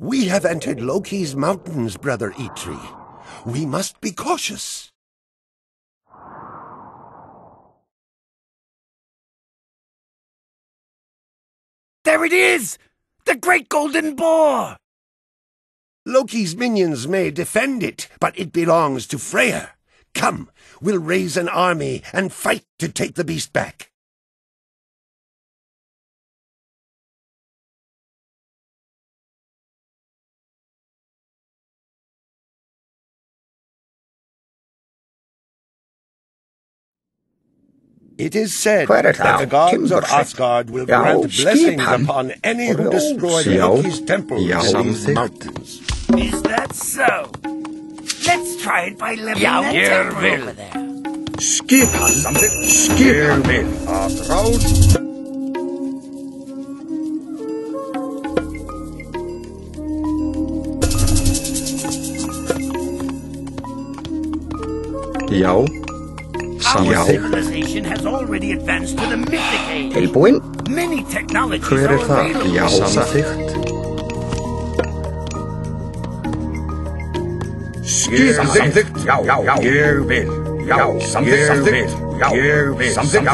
We have entered Loki's mountains, Brother Eitri. We must be cautious. There it is! The great golden boar! Loki's minions may defend it, but it belongs to Freya. Come, we'll raise an army and fight to take the beast back. It is said that the gods of Asgard will grant blessings upon any who destroy Loki's temples in these mountains. Is that so? Let's try it by leveling that temple over there. Skipan, something. Skipan. Road. Já. Our civilization has already advanced to the mythic age. Tilbúin. Many technologies Hver are það? available. Já, samþykkt. Samþykkt. Já. Ég vil. Já, samþykkt. Já, ég vil. Samþykkt.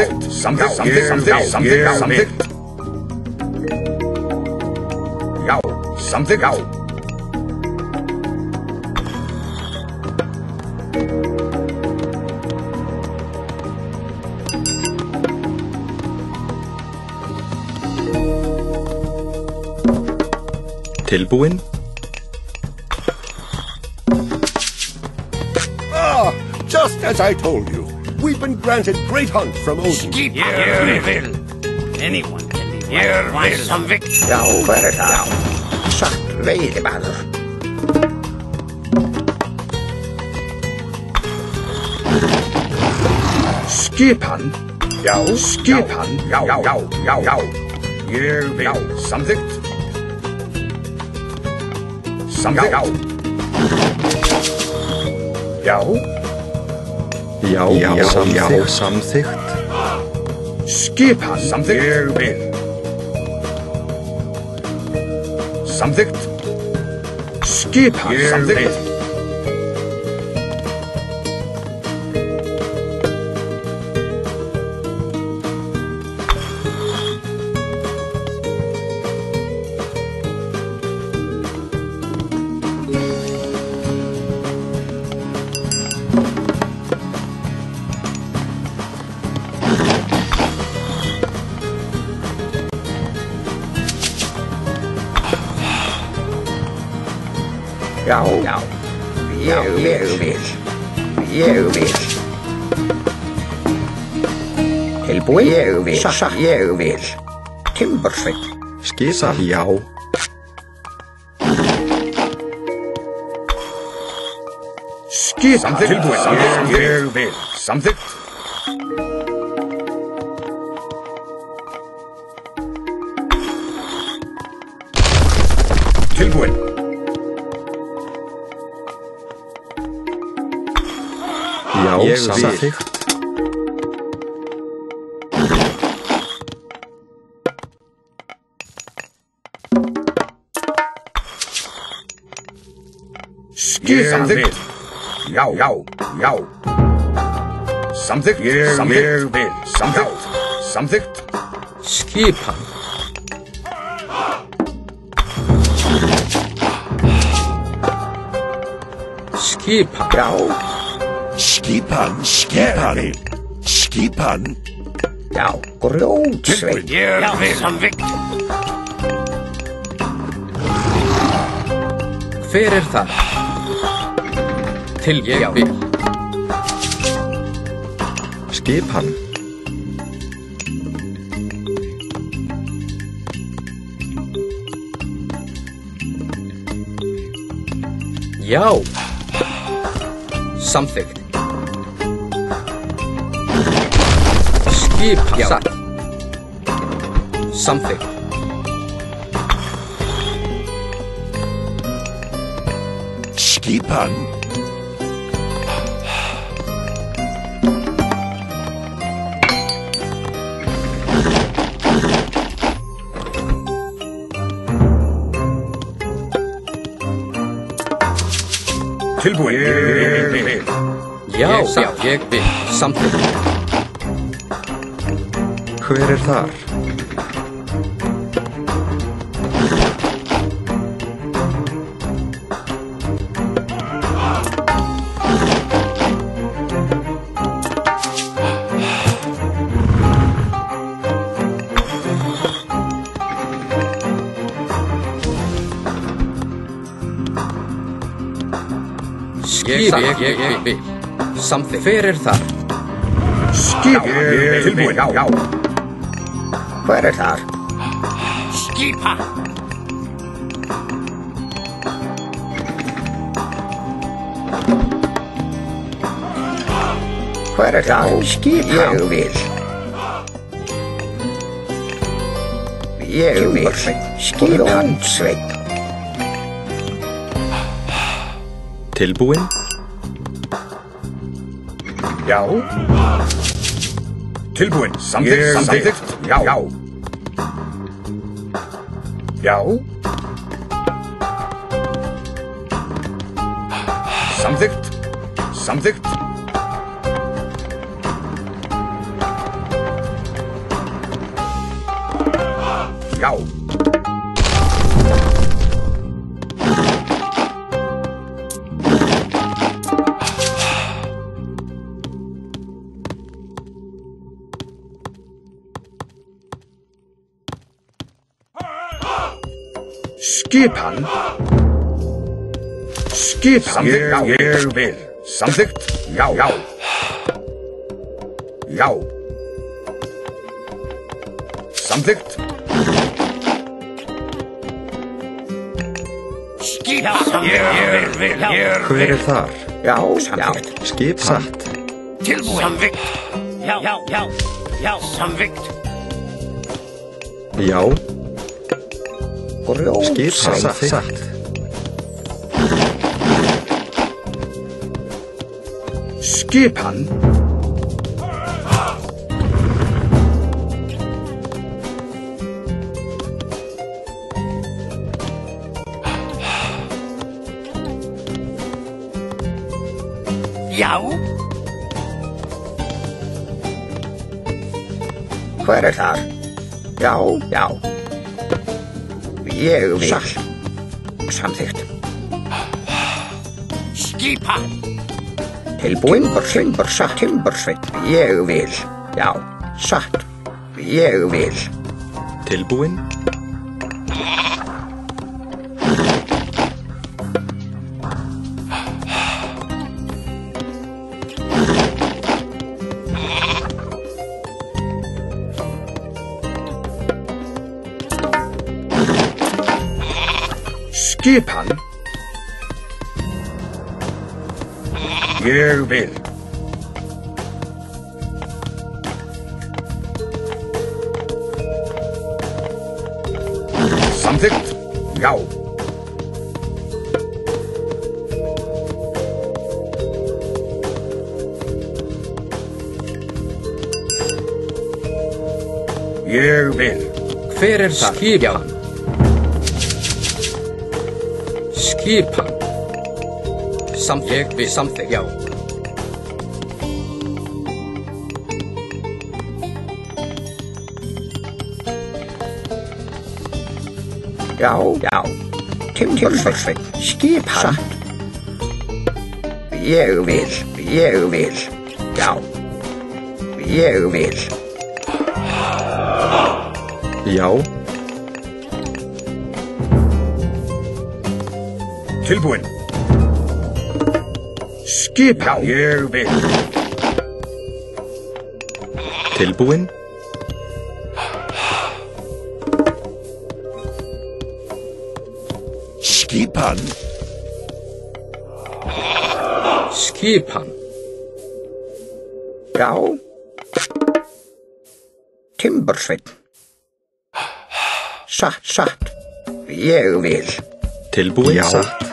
Já, samþykkt. Já. Tilbúin. Ah, just as I told you. We've been granted great hunt from Odin. Ég vil. Anyone can be right by some victory. Já, hver það? Satt veiðimaður. Skipan. Já, skipan. Já. Ég vil. Samþykkt. Samþykkt. Já. Já, samþykkt. Skipan. Samþykkt. Ég vil. Samþykkt. Skipan. Samþykkt. Já. Ég vil. Tilbúin. Ég vil. Timbersveit. Skipa, já. Skipa. Tilbúin. Ég vil. Samþykkt. Tilbúin. Já, samþykkt. Samþykkt. Já. Samþykkt. Ég vil. Samþykkt. Skipan. Skipan. Já. Skipan. Já, grjótsveit. Já, samþykkt. Hver það? Til ég vil. Skipan. Já. Samþykkt. Skipan. Já. Satt. Samþykkt. Skipan. Tilbúin. Ég vil. Já, ég vil. Samþykkt. Hver þar? Ég vil. Samþykkt. Hver þar? Skip. Tilbúin. Já. Hver þar? Skipa. Hver þar? Skip. Ég vil. Ég vil. Skipan. Sveit. Tilbúin? Já. Tilbúin. Samþykkt. Já. Já. Samþykkt. Já. Skipan. Samþykkt. Ég vil. Samþykkt. Já. Samþykkt. Skipa. Ég vil. Hver þar? Já. Samþykkt. Skipan. Tilbúin. Samþykkt. Já. Samþykkt. Já. Skipan. Samþykkt. Skipan. Já. Hver þar? Já. Ég vil. Samþykkt. Skipa. Tilbúin. Timbursveit. Ég vil. Já. Satt. Ég vil. Tilbúin? Skipan. Ég vil. Samþykkt. Já. Ég vil. Hver það? Skipan. Skipan. Ég vil samþykkt. Já. Já. Timbursveit. Skipan. Ég vil. Já. Ég vil. Já. Tilbúin. Skipan. Ég vil. Tilbúin? Skipan. Skipan. Já. Timbursveit. Satt. Ég vil. Tilbúin? Já. Satt.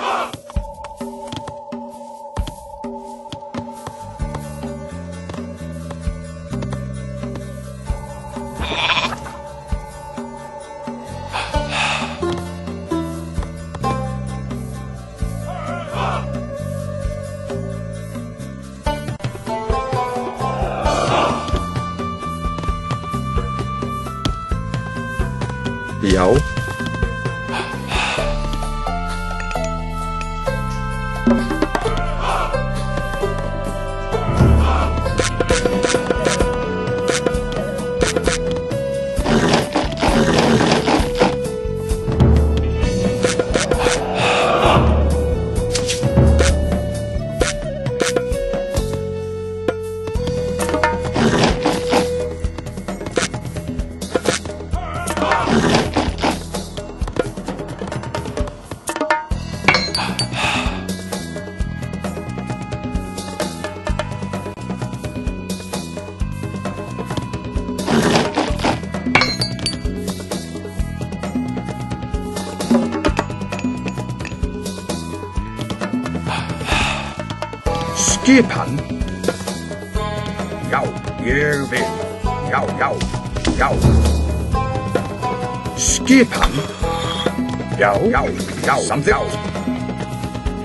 Já. Skipan. Já, ég vil. Já, já, já. Skipan. Já, já, já. Samþykkt.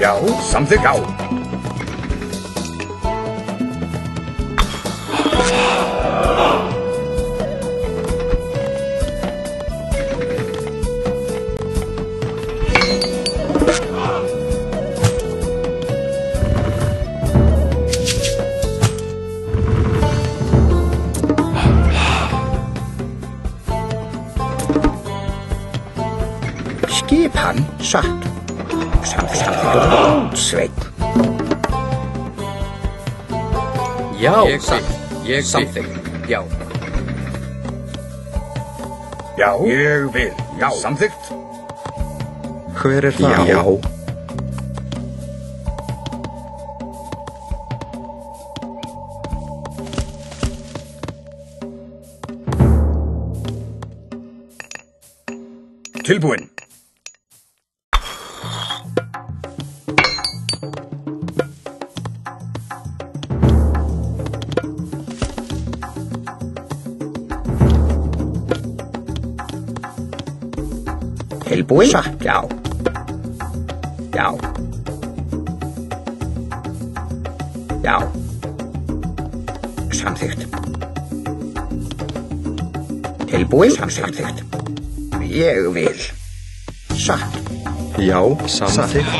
Já, samþykkt. Já. Skipan satt. Samþykkt. Sveinn. Já, ég samþykkt. Já. Já, ég vil. Já, samþykkt. Hver það? Já. Tilbúinn. Tilbúinn? Satt, já. Já. Já. Samþykkt. Tilbúinn? Samþykkt. Ég vil. Satt. Já, samþykkt.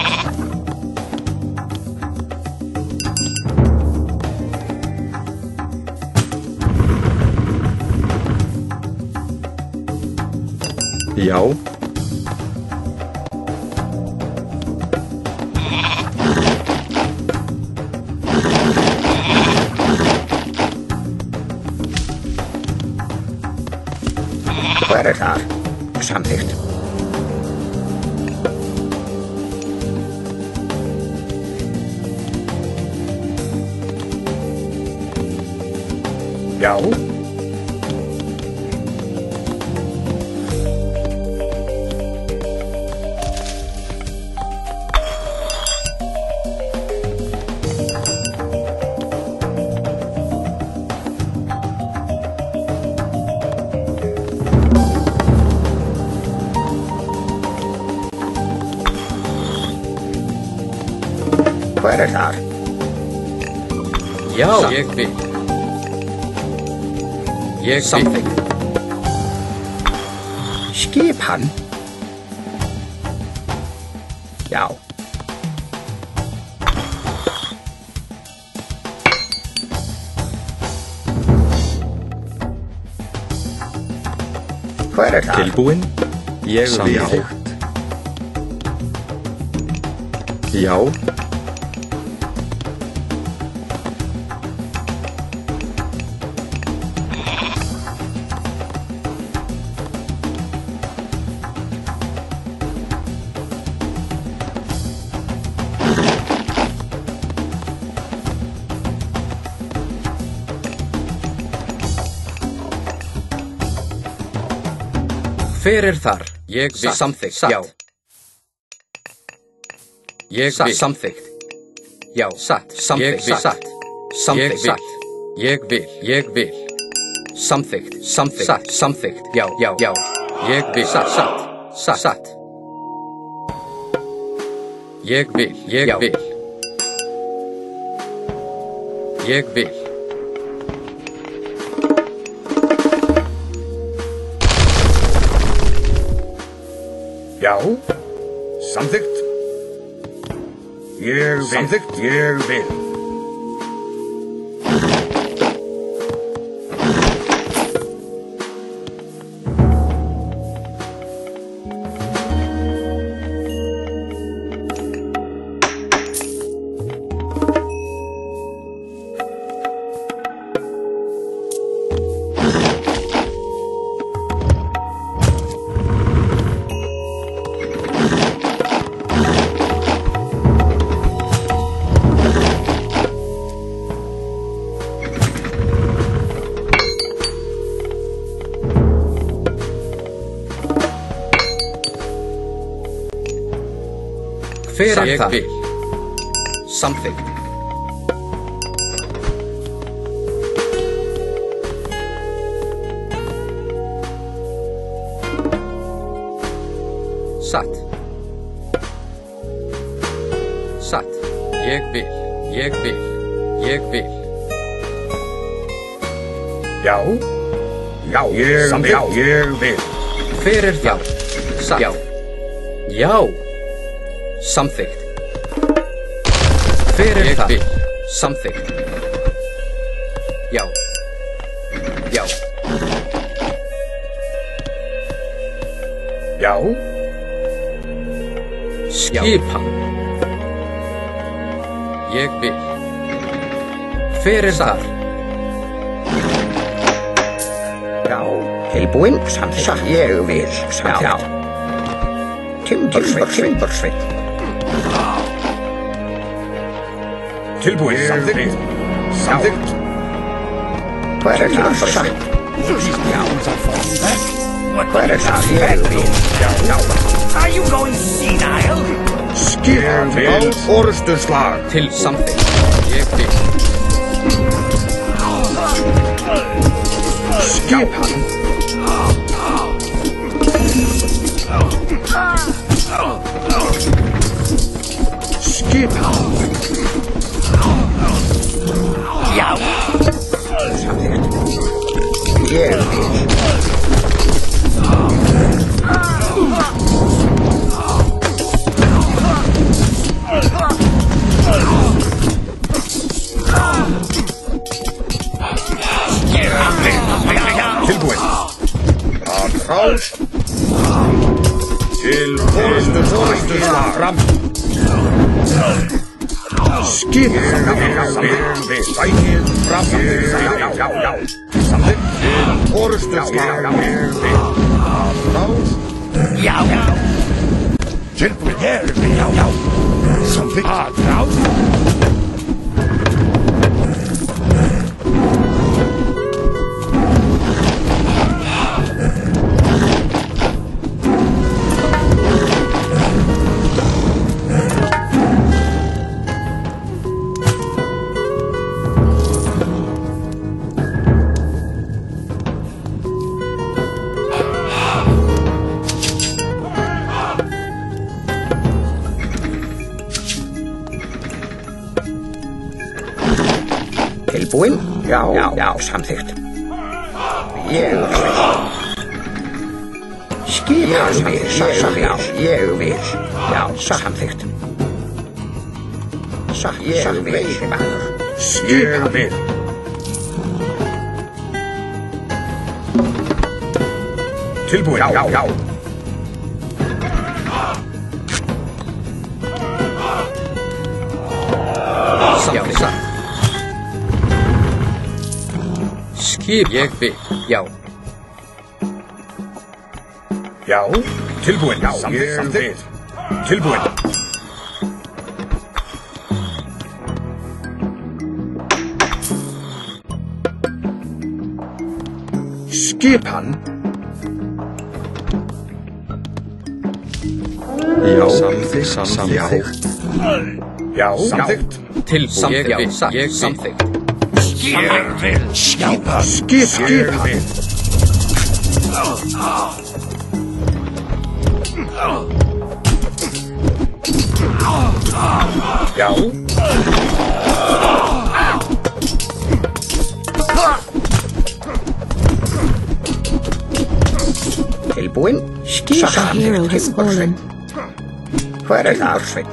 Já. Hver það? Samþykkt. Já. Hver það? Já, ég vil. Ég samþykkt. Skipan. Já. Hver það? Tilbúinn? Ég vil. Samþykkt. Já. Hver þar? Ég vil samþykkt. Já. Ég vil samþykkt. Já, satt. Samþykkt. Satt. Samþykkt. Ég vil. Samþykkt. Samþykkt. Samþykkt. Já, já, já. Ég vil. Satt. Ég vil. Ég vil. Ég vil. Já. Samþykkt. Ég vil. Samþykkt. Ég vil. Hver er það? Samþykkt. Satt. Satt. Ég vil. Ég vil. Ég vil. Já. Já. Samþykkt. Ég vil. Hver er það? Satt. Já. Já. Samþykkt. Hver er það? Samþykkt. Já. Já. Já. Skipan. Ég vil. Hver er það? Já. Tilbúinn. Samþykkt. Ég vil. Samþykkt. Timbursveit. Tilbúinn. Samþykkt. Samþykkt. Hver er það? Satt. Hver er það? Ég vil. Are you going senile? Skipan á orustuslag. Til samþykkt. Ég vil. Skipan. Skipan. Já. Samþykkt. Ég vil. Tilbúinn. Að rás. Til orustuslag. Fram. Skipan. Sækið fram. Já. Samþykkt. Til orustuslag. Að rás. Já. Tilbúinn. Ég vil. Já. Samþykkt. Að rás. Tilbúinn? Já, samþykkt. Ég vil. Skipan. Ég vil. Já, samþykkt. Ég vil. Ég vil. Tilbúinn. Já. Samþykkt. Skip. Ég vil. Já. Já. Tilbúinn. Samþykkt. Tilbúinn. Skipan. Já. Samþykkt. Já. Samþykkt. Til samþykkt. Ég samþykkt. Ég vil. Skipan. Skipan. Já. Tilbúin. A hero has fallen. Hver þar, Sveinn?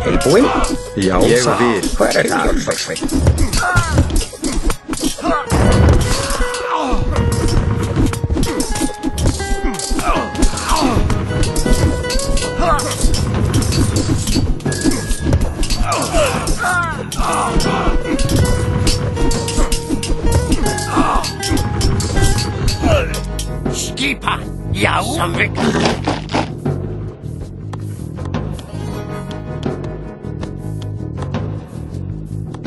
Tilbúin. Já, Ég satt. vil. Hver þar, Sveinn? Skipan, já, samvikt.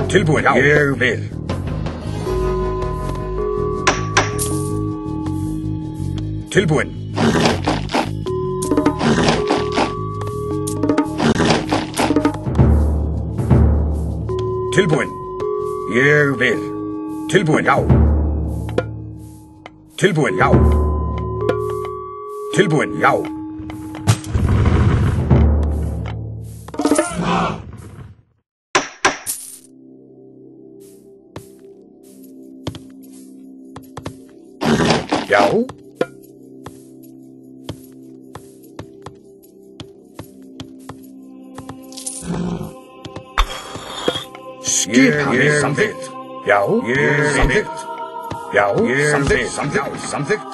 Tilbúin. Ég vil. Tilbúin. Tilbúin. Ég vil. Tilbúin. Já. Tilbúin. Já. Tilbúin. Já. Já. Skipan er samþykkt. Já, samþykkt. Já, samþykkt. Samþykkt.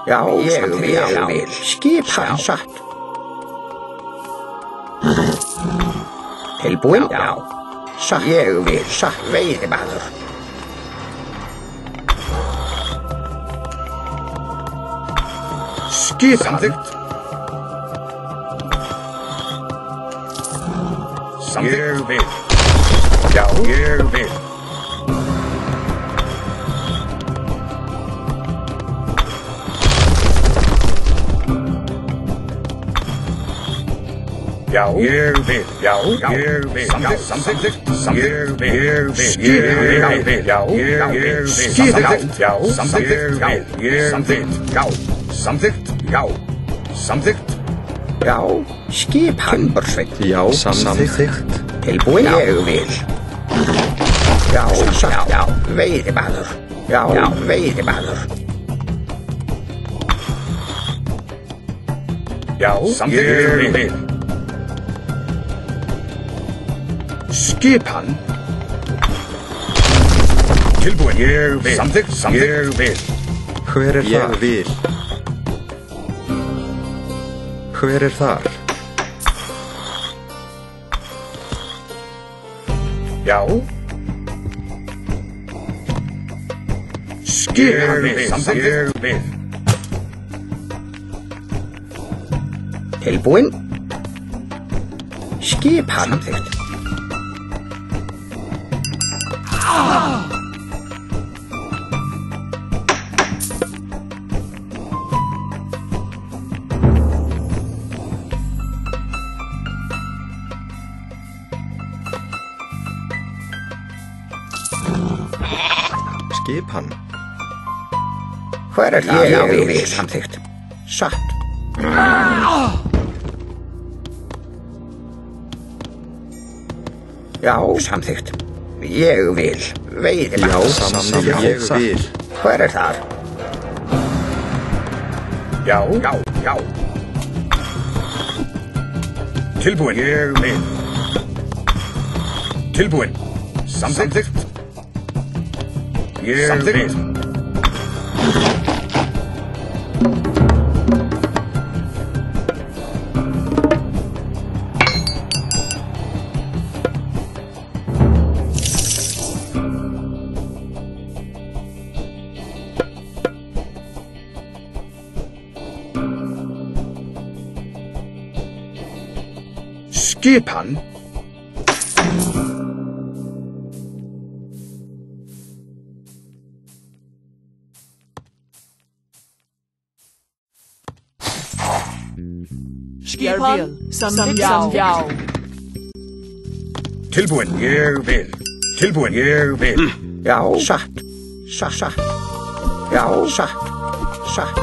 Já, ég vil. Skipan satt. Tilbúin. Já. Satt. Ég vil. Satt. Veiðimaður. Skipan. Samþykkt. Ég vil. Já, ég vil. Já, ég vil. Já, ég vil. Samþykkt. Ég vil. Ég vil. Já, ég vil. Samþykkt. Já, samþykkt. Já, samþykkt. Já, samþykkt. Já, samþykkt. Já, skipan, Sveinn. Já, samþykkt. Tilbúin. Ég vil. Já, satt. Já, veiðimaður. Já, veiðimaður. Já, ég vil. Skipan. Tilbúin. Ég vil. Samþykkt. Ég vil. Hver er þar? Ég vil. Hver er þar? Já. Skipan. Ég vil. Tilbúin. Skipan. Samþykkt. Skipan. Hver er það? Ég vil. Samþykkt. Satt. Já, samþykkt. Ég vil. Veiðimaður. Já, samþykkt. Ég vil. Hver er það? Já. Tilbúin. Ég vil. Tilbúin. Samþykkt. Ég vil. Skipan. Skipan, já. Tilbúin. Ég vil. Tilbúin. Ég vil. Já, satt. Satt. Já, satt. Satt.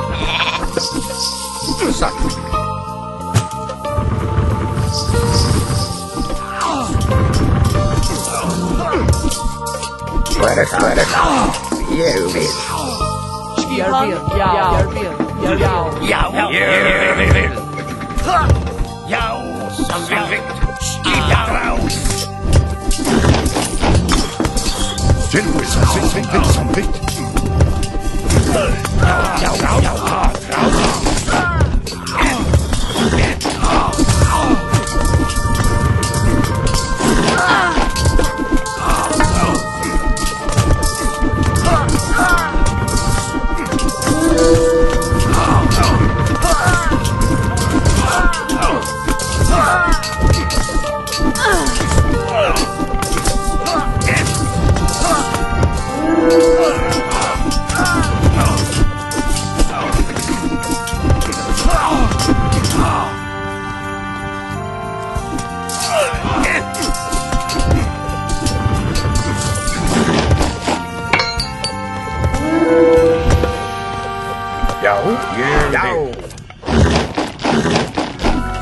Satt. Hver er það? Ég vil. Ég vil. Já, samþykkt. Skýta ráð. Tilbúið samþykkt.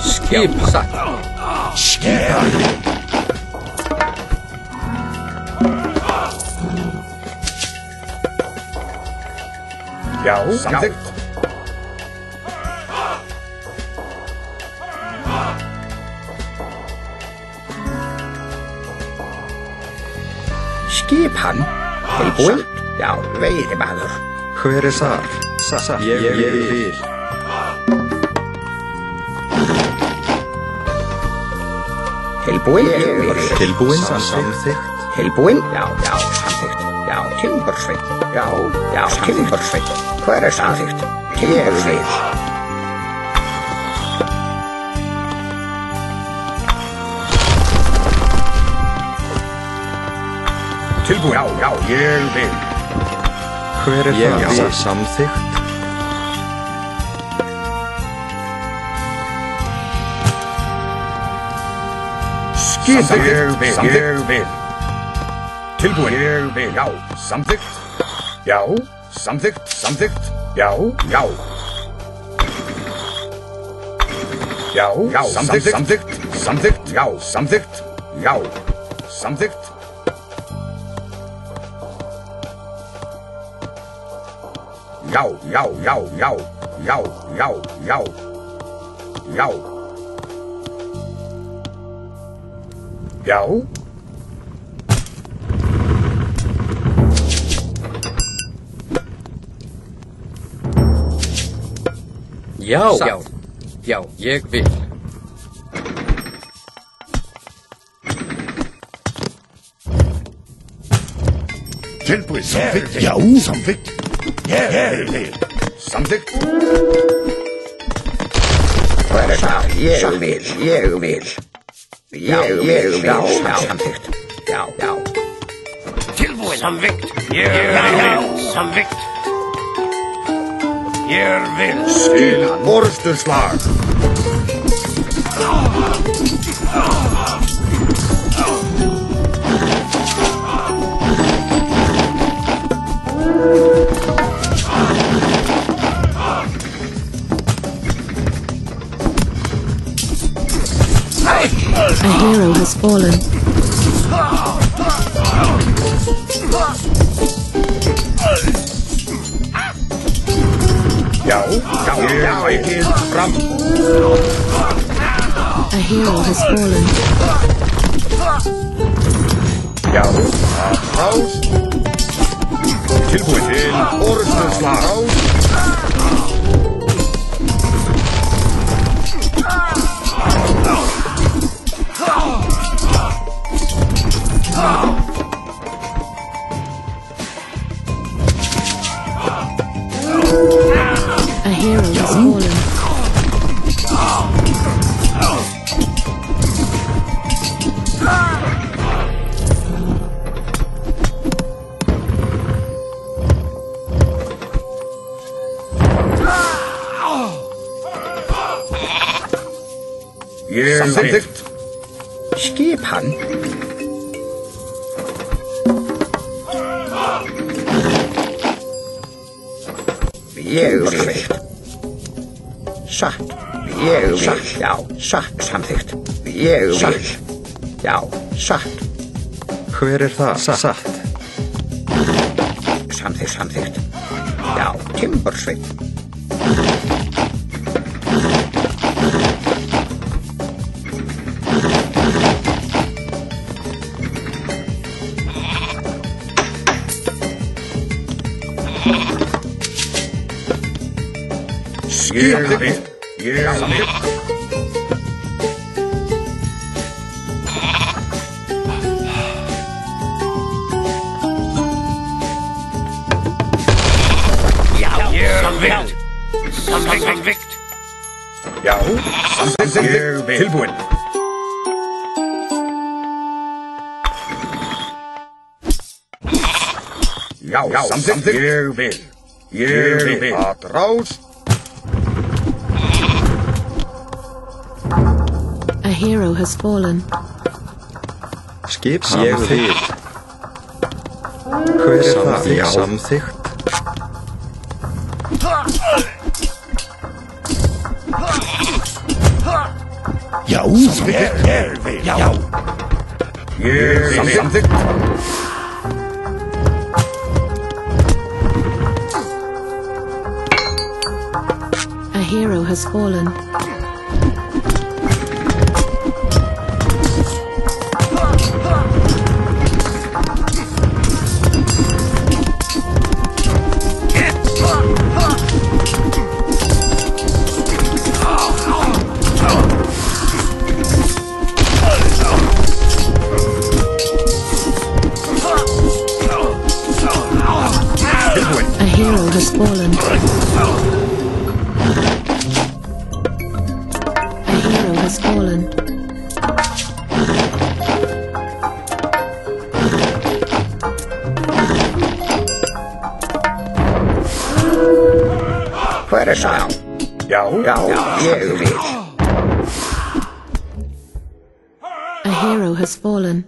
Skip satt. Já, samþykkt. Skipan. Tilbúið. Já, veiðimaður. Hver er þar? Ég vil. Tilbúin. Samþykkt. Tilbúin. Já, samþykkt. Já, timbursveit. Já, timbursveit. Hver er samþykkt? Timbursveit. Tilbúin. Já, ég vil. Hver er það? Samþykkt. Samþykkt. Ég vil. Tilbúin. Ég vil. Já, samþykkt. Já, samþykkt. Já. Já, samþykkt. Já, samþykkt. Já, samþykkt. Já, ég vil. Tilbúið samþykkt. Já, samþykkt. Ég vil. Samþykkt. Hver er það? Ég vil. Já, samþykkt. Já. Tilbúið. Samþykkt. Ég vil. Samþykkt. Ég vil. Skil orðsturslag. A hero has fallen. Já, ekki fram. A hero has fallen. Já, ás. Tilbúið til orðsturslag. A hero has fallen. Samþykkt. Skipan. Ég vil. Satt. Ég vil. Já, satt. Samþykkt. Ég vil. Já, satt. Hver er það? Satt. samþykkt. Já, timbursveit. Samþykkt. Samþykkt. Já, samþykkt. Tilbúin. Já, samþykkt. Ég vil. Að ráðst. A hero has fallen. Skip samþykkt. Hver það? Já. Samþykkt. Já, ég vil. Já. Ég samþykkt. A hero has fallen. A hero has fallen. A hero has fallen. Hver sá? Já, Ég vil. A hero has fallen.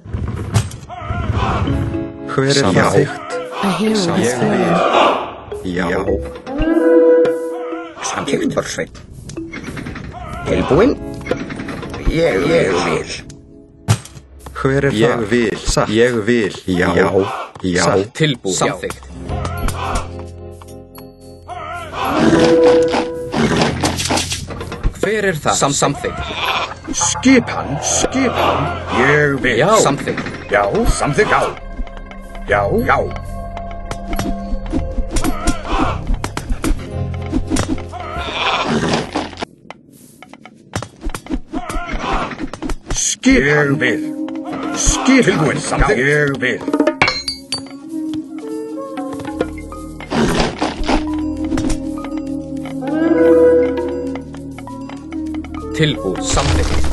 Hver það? A hero has fallen. Já. Timbursveit. Tilbúin. Ég vil. Hver það? Ég vil. Satt. Ég vil. Já. Já. Tilbúin. Samþykkt. Hver það? Samþykkt. skipan. Ég vil. Já. Samþykkt. Já, samþykkt. Já. Skipan. Ég vil. Tilbúin, samþykkt. Ég vil. Tilbúin. Samþykkt.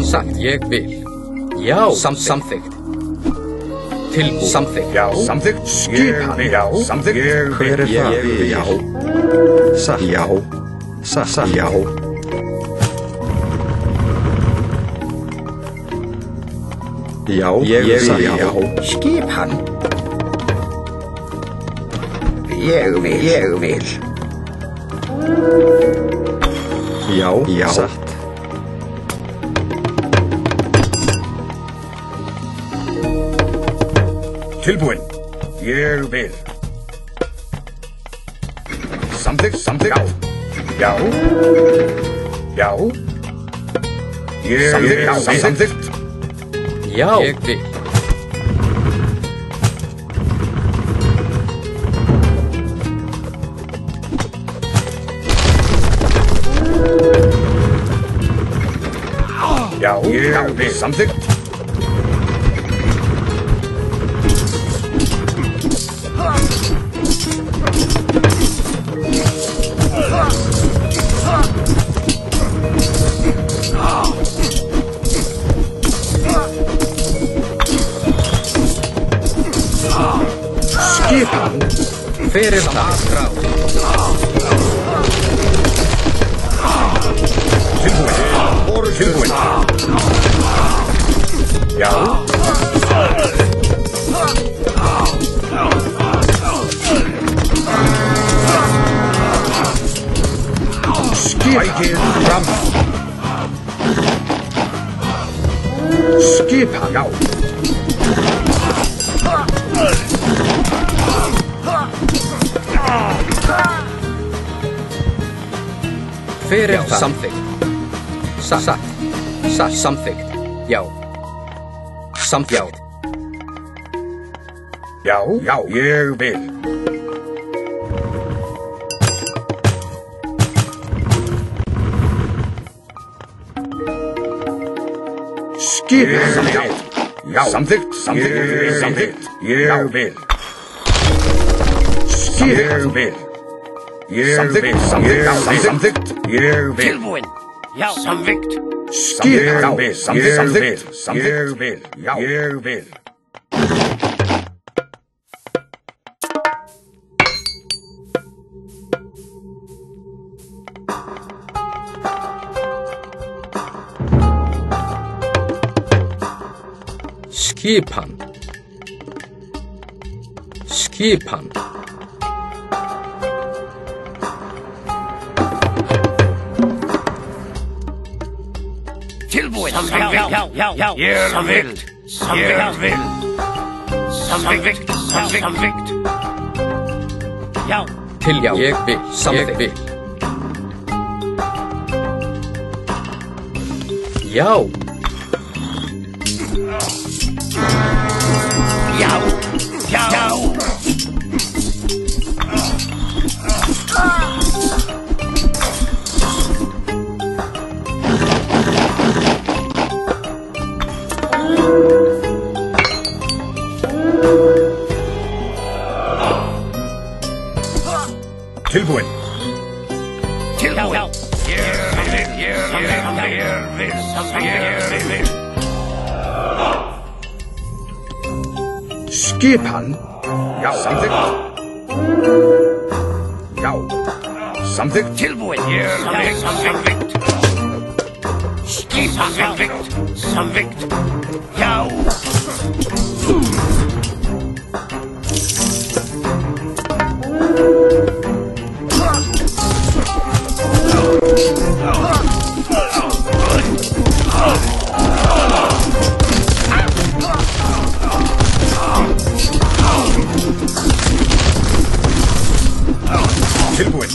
Satt. Ég vil. Já. Samþykkt. Tilbúin. Samþykkt. Já, samþykkt. Skipan. Já, samþykkt. Hver það? Já. Satt. Já. Satt. Já. Já, ég vil. Skipan. Ég vil. Já. Satt. Tilbúin. Ég vil. Samþykkt. Já. Ég vil. Samþykkt. Já. Ég vil. Já, ég vil. Samþykkt. Skipan. Hver það? Tilbúin. Já. Skipan. Fram. Skipan. Já. Hver er það? Samþykkt. Satt. Samþykkt. Já. Samþykkt. Já, ég vil. Skipað. Já, samþykkt. Ég vil. Skipað. Samþykkt. Ég vil. Tilbúin. Já, samþykkt. Skipað. Samþykkt. Ég vil. Skipan. Tilbúin. Já. Ég vil. Samþykkt. Já. Já, ég vil. Samþykkt. Já. Tilbúin. Ég vil. Skipan. Já, samþykkt. Já. Samþykkt. Tilbúin. Samþykkt. Skipan. Samþykkt. Já. Tilbúin.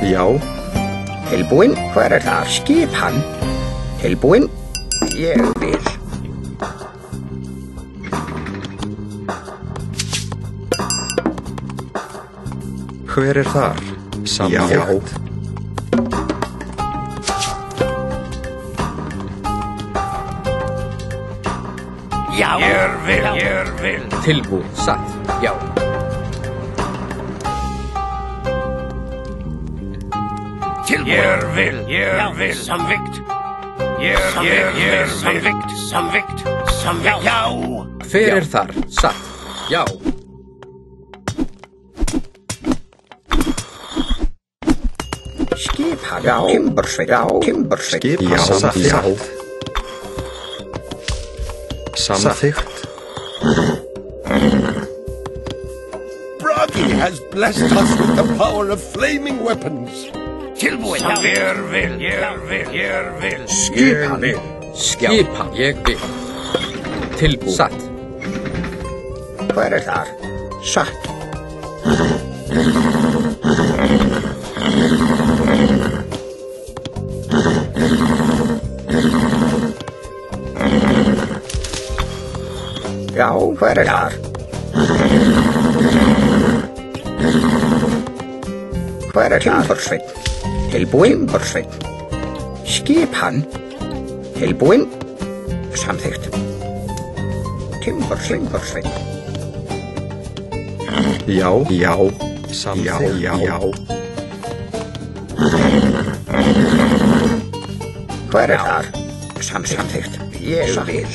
Já. Tilbúin, hver er það? Skipan. Tilbúin, ég vil. Hver er þar? Samþykkt. Já. Ég vil. Tilbúin. Satt. Já. Tilbúin. Ég vil. Samþykkt. Samþykkt. Já. Hver er þar? Satt. Já. Skipan. Já. Timbursveit. Já, samþykkt. Samþykkt. Bragi has blessed us with the power of flaming weapons. Tilbúin. Ég vil. Skipan. Skipan. Ég vil. Tilbúin. Satt. Hver er þar? Satt. Já, hver er þar? Hver er Timbursveit? Tilbúin. Skipan. Tilbúin. Samþykkt. Timbursveit. Já. Samþykkt. Já. Hver er þar? Samþykkt. Ég vil.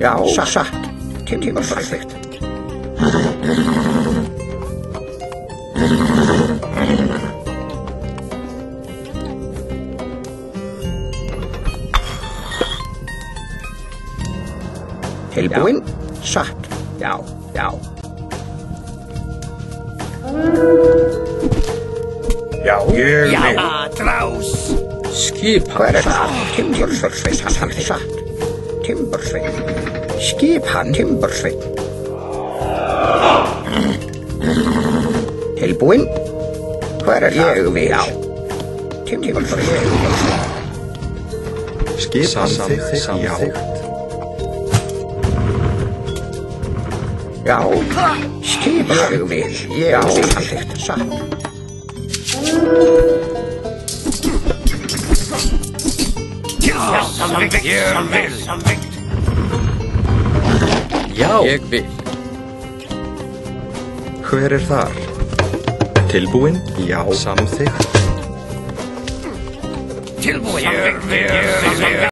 Já, satt. Timbursveit. Tilbúin? Satt. Já, já. Já, ég vil. Atrás. Skipan. Hver það? Timbursveit, satt. Timbursveit. Skipan Timbursveit. Tilbúin? Hver það? Ég vil. Já. Timbursveit. Skipan samþykkt. Já. Skipan ég vil. Já, samþykkt, satt. Samþykkt. Já. Ég vil. Hver þar? Tilbúin? Já, samþykkt. Tilbúin.